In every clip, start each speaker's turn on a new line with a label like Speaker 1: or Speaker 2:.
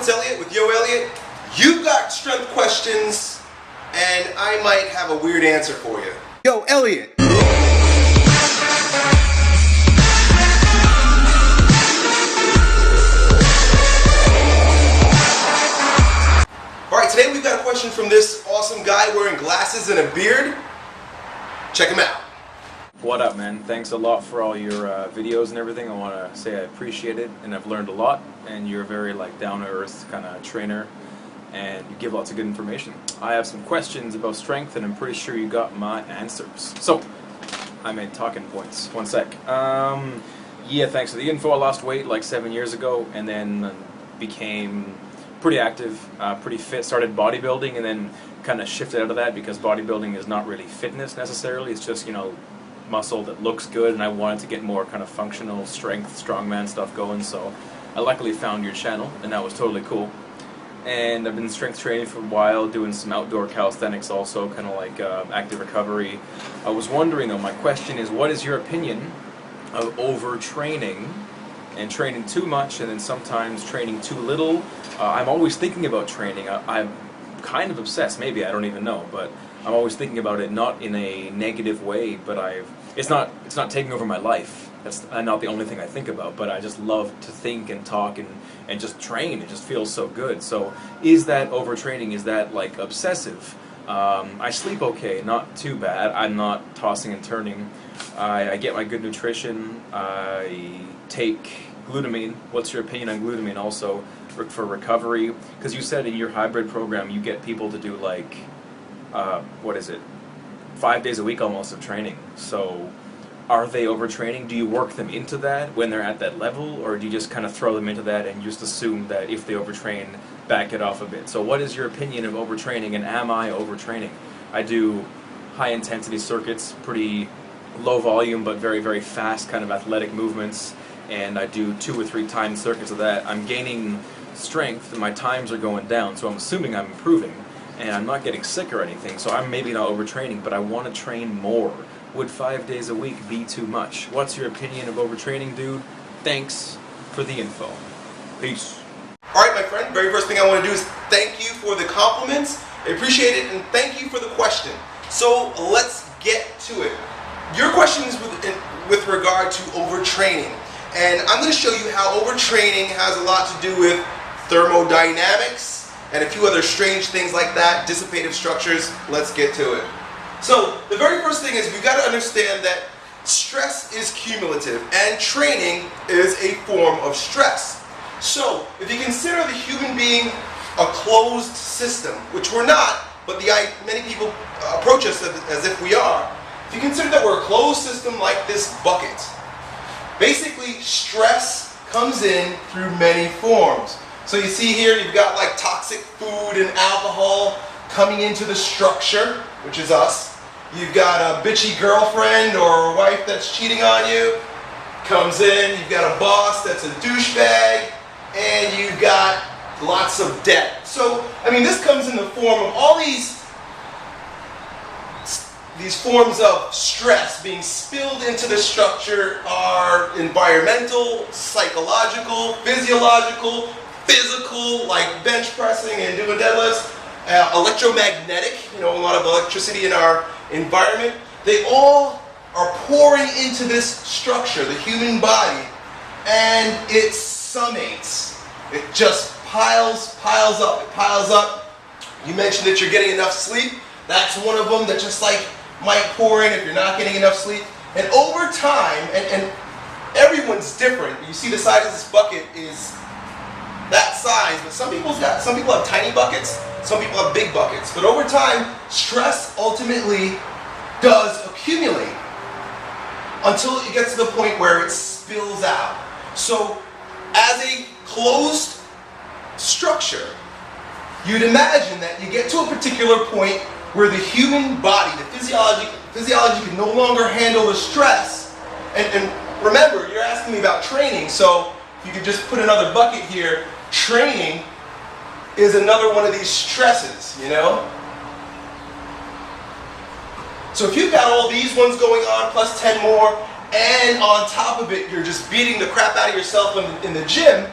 Speaker 1: it's Elliot with Yo Elliott. You've got strength questions, and I might have a weird answer for you. Yo, Elliot. Alright, today we've got a question from this awesome guy wearing glasses and a beard. Check him out.
Speaker 2: What up, man? Thanks a lot for all your videos and everything. I want to say I appreciate it, and I've learned a lot, and you're a very down-to-earth kind of trainer, and you give lots of good information. I have some questions about strength, and I'm pretty sure you got my answers. So, I made talking points. One sec. Yeah, thanks for the info. I lost weight like 7 years ago, and then became pretty active, pretty fit, started bodybuilding, and then kind of shifted out of that because bodybuilding is not really fitness necessarily. It's just, you know, muscle that looks good, and I wanted to get more kind of functional strength, strongman stuff going, so I luckily found your channel, and that was totally cool. And I've been strength training for a while, doing some outdoor calisthenics also, kind of like active recovery. I was wondering though, my question is, what is your opinion of overtraining and training too much, and then sometimes training too little? I'm always thinking about training. I'm kind of obsessed, maybe, I don't even know, but I'm always thinking about it, not in a negative way, but it's not taking over my life. That's not the only thing I think about, but I just love to think and talk and just train. It just feels so good. So is that overtraining? Is that like obsessive? I sleep okay, not too bad. I'm not tossing and turning. I get my good nutrition. I take glutamine. What's your opinion on glutamine also for recovery? Because you said in your hybrid program you get people to do like, what is it, 5 days a week almost of training. So are they overtraining? Do you work them into that when they're at that level, or do you just kind of throw them into that and just assume that if they overtrain, back it off a bit? So what is your opinion of overtraining, and am I overtraining? I do high intensity circuits, pretty low volume but very, very fast kind of athletic movements, and I do 2 or 3 timed circuits of that. I'm gaining strength and my times are going down, so I'm assuming I'm improving. And I'm not getting sick or anything, so I'm maybe not overtraining, but I want to train more. Would 5 days a week be too much? What's your opinion of overtraining, dude? Thanks for the info. Peace.
Speaker 1: Alright, my friend, very first thing I want to do is thank you for the compliments. I appreciate it, and thank you for the question. So let's get to it. Your question is with regard to overtraining, and I'm going to show you how overtraining has a lot to do with thermodynamics and a few other strange things like that, dissipative structures. Let's get to it. So the very first thing is we've got to understand that stress is cumulative, and training is a form of stress. So if you consider the human being a closed system, which we're not, but many people approach us as if we are. If you consider that we're a closed system like this bucket, basically stress comes in through many forms. So you see here, you've got like toxic food and alcohol coming into the structure, which is us. You've got a bitchy girlfriend or a wife that's cheating on you, comes in. You've got a boss that's a douchebag, and you've got lots of debt. So, I mean, this comes in the form of all these forms of stress being spilled into the structure are environmental, psychological, physiological, physical, like bench pressing and doing deadlifts, electromagnetic, you know, a lot of electricity in our environment. They all are pouring into this structure, the human body, and it summates. It just piles up, it piles up. You mentioned that you're getting enough sleep. That's one of them that just like might pour in if you're not getting enough sleep. And over time, and everyone's different. You see the size of this bucket is that size, but some people have tiny buckets, some people have big buckets. But over time, stress ultimately does accumulate until it gets to the point where it spills out. So as a closed structure, you'd imagine that you get to a particular point where the human body, the physiology can no longer handle the stress. And remember, you're asking me about training, so if you could just put another bucket here, training is another one of these stresses, you know? So if you've got all these ones going on, plus 10 more, and on top of it, you're just beating the crap out of yourself in the gym,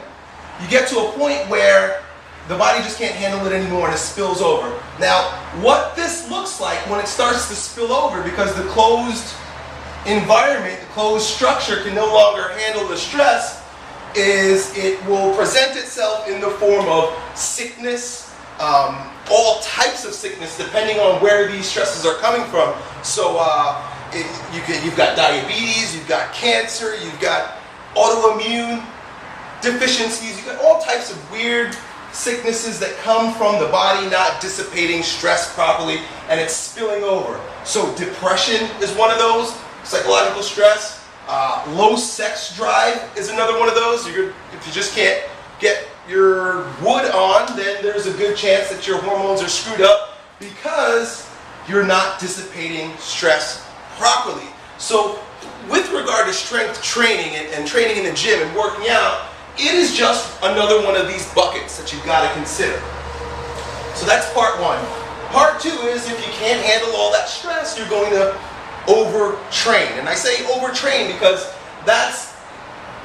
Speaker 1: you get to a point where the body just can't handle it anymore and it spills over. Now, what this looks like when it starts to spill over, because the closed environment, the closed structure can no longer handle the stress, is it will present itself in the form of sickness, all types of sickness depending on where these stresses are coming from. So you've got diabetes, you've got cancer, you've got autoimmune deficiencies, you've got all types of weird sicknesses that come from the body not dissipating stress properly and it's spilling over. So depression is one of those, psychological stress. Low sex drive is another one of those. If you just can't get your wood on, then there's a good chance that your hormones are screwed up because you're not dissipating stress properly. So with regard to strength training and training in the gym and working out, it is just another one of these buckets that you've got to consider. So that's part one. Part two is if you can't handle all that stress, you're going to overtrain. And I say overtrain because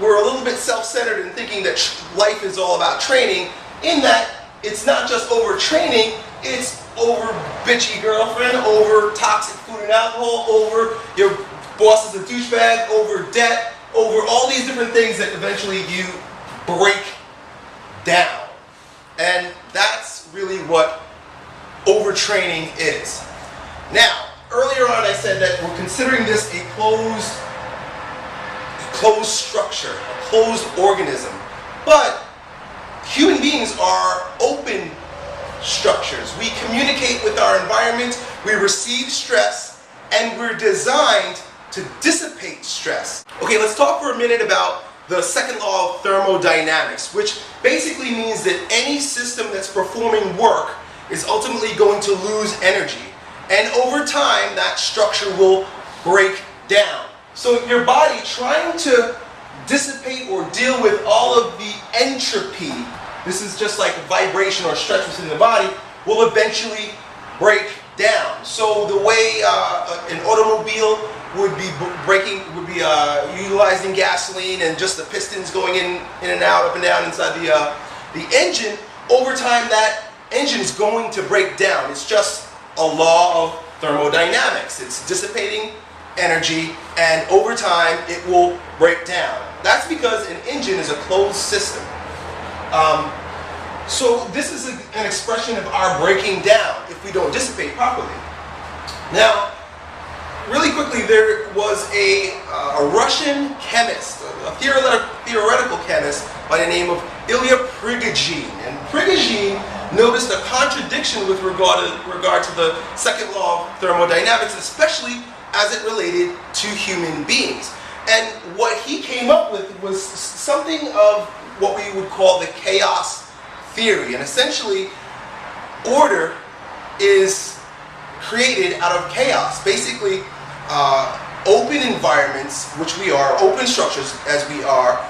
Speaker 1: we're a little bit self-centered in thinking that life is all about training, in that it's not just overtraining, it's over bitchy girlfriend, over toxic food and alcohol, over your boss is a douchebag, over debt, over all these different things that eventually you break down. And that's really what overtraining is. Now, earlier on I said that we're considering this a closed structure, a closed organism. But human beings are open structures. We communicate with our environment, we receive stress, and we're designed to dissipate stress. Okay, let's talk for a minute about the second law of thermodynamics, which basically means that any system that's performing work is ultimately going to lose energy. And over time, that structure will break down. So your body trying to dissipate or deal with all of the entropy, this is just like vibration or stretch within the body, will eventually break down. So the way an automobile would be utilizing gasoline and just the pistons going in and out, up and down inside the engine, over time that engine is going to break down. It's just a law of thermodynamics. It's dissipating energy, and over time it will break down. That's because an engine is a closed system. So this is an expression of our breaking down if we don't dissipate properly. Now, really quickly, there was a Russian chemist, a theoretical chemist by the name of Ilya Prigogine. And Prigogine noticed a contradiction with regard to the second law of thermodynamics, especially as it related to human beings. And what he came up with was something of what we would call the chaos theory. And essentially, order is created out of chaos. Basically, open environments, which we are, open structures as we are,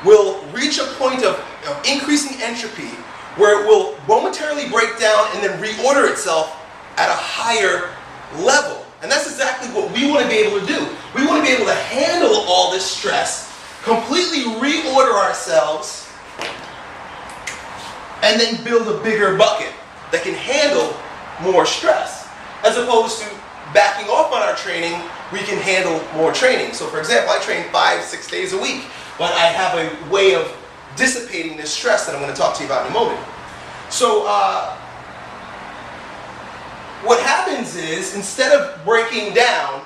Speaker 1: will reach a point of increasing entropy where it will momentarily break down and then reorder itself at a higher level. And that's exactly what we want to be able to do. We want to be able to handle all this stress, completely reorder ourselves, and then build a bigger bucket that can handle more stress. As opposed to backing off on our training, we can handle more training. So for example, I train 5-6 days a week, but I have a way of dissipating this stress that I'm going to talk to you about in a moment. So what happens is, instead of breaking down,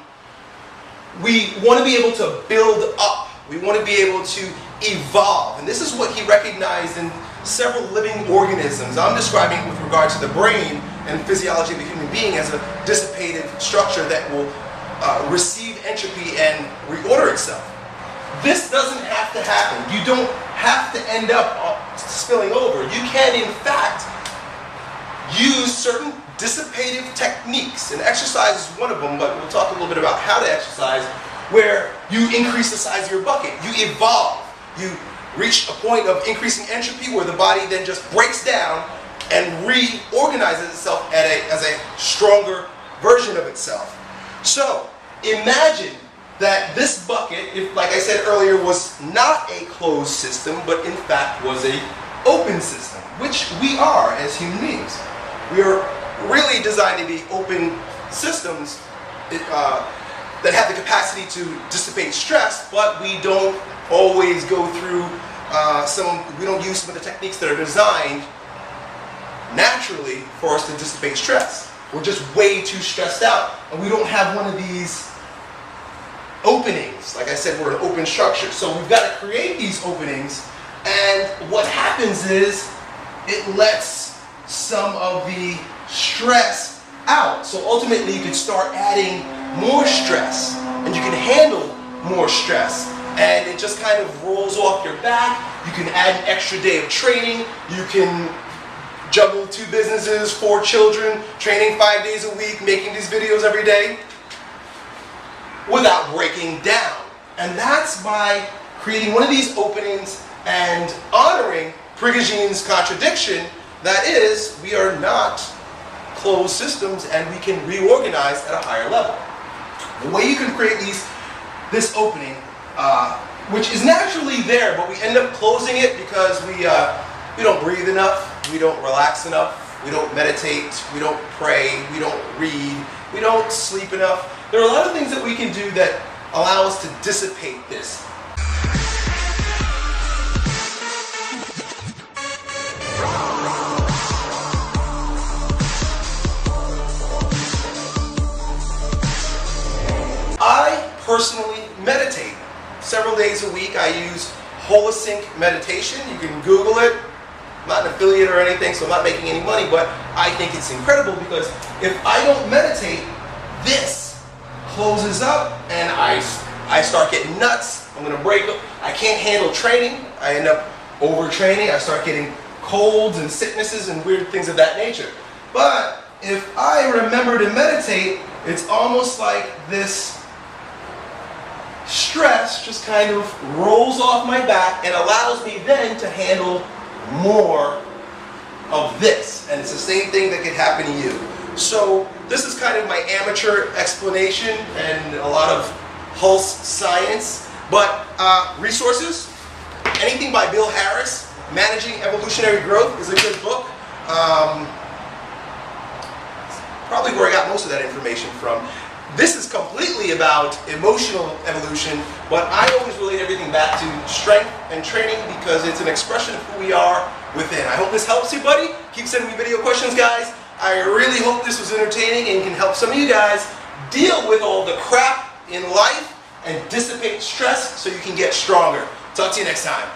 Speaker 1: we want to be able to build up. We want to be able to evolve. And this is what he recognized in several living organisms. I'm describing with regard to the brain and physiology of the human being as a dissipative structure that will receive entropy and reorder itself. This doesn't have to happen. You don't have to end up spilling over. You can, in fact, use certain dissipative techniques, and exercise is one of them, but we'll talk a little bit about how to exercise, where you increase the size of your bucket. You evolve. You reach a point of increasing entropy where the body then just breaks down and reorganizes itself as a stronger version of itself. So imagine that this bucket, if, like I said earlier, was not a closed system, but in fact was a open system, which we are as human beings. We are really designed to be open systems that have the capacity to dissipate stress, but we don't always go through we don't use some of the techniques that are designed naturally for us to dissipate stress. We're just way too stressed out, and we don't have one of these openings. Like I said, we're an open structure, so we've got to create these openings, and what happens is it lets some of the stress out. So ultimately you can start adding more stress, and you can handle more stress, and it just kind of rolls off your back. You can add an extra day of training. You can juggle 2 businesses, 4 children, training 5 days a week, making these videos every day without breaking down. And that's by creating one of these openings and honoring Prigoghine's contradiction, that is, we are not closed systems and we can reorganize at a higher level. The way you can create this opening, which is naturally there, but we end up closing it because we don't breathe enough, we don't relax enough, we don't meditate, we don't pray, we don't read, we don't sleep enough. There are a lot of things that we can do that allow us to dissipate this. I personally meditate several days a week. I use Holosync meditation. You can Google it. I'm not an affiliate or anything, so I'm not making any money, but I think it's incredible because if I don't meditate, this closes up and I start getting nuts. I'm going to break up. I can't handle training. I end up overtraining. I start getting colds and sicknesses and weird things of that nature. But if I remember to meditate, it's almost like this stress just kind of rolls off my back and allows me then to handle more of this. And it's the same thing that could happen to you. So this is kind of my amateur explanation and a lot of pulse science. But resources, anything by Bill Harris, Managing Evolutionary Growth is a good book. Probably where I got most of that information from. This is completely about emotional evolution, but I always relate everything back to strength and training because it's an expression of who we are within. I hope this helps you, buddy. Keep sending me video questions, guys. I really hope this was entertaining and can help some of you guys deal with all the crap in life and dissipate stress so you can get stronger. Talk to you next time.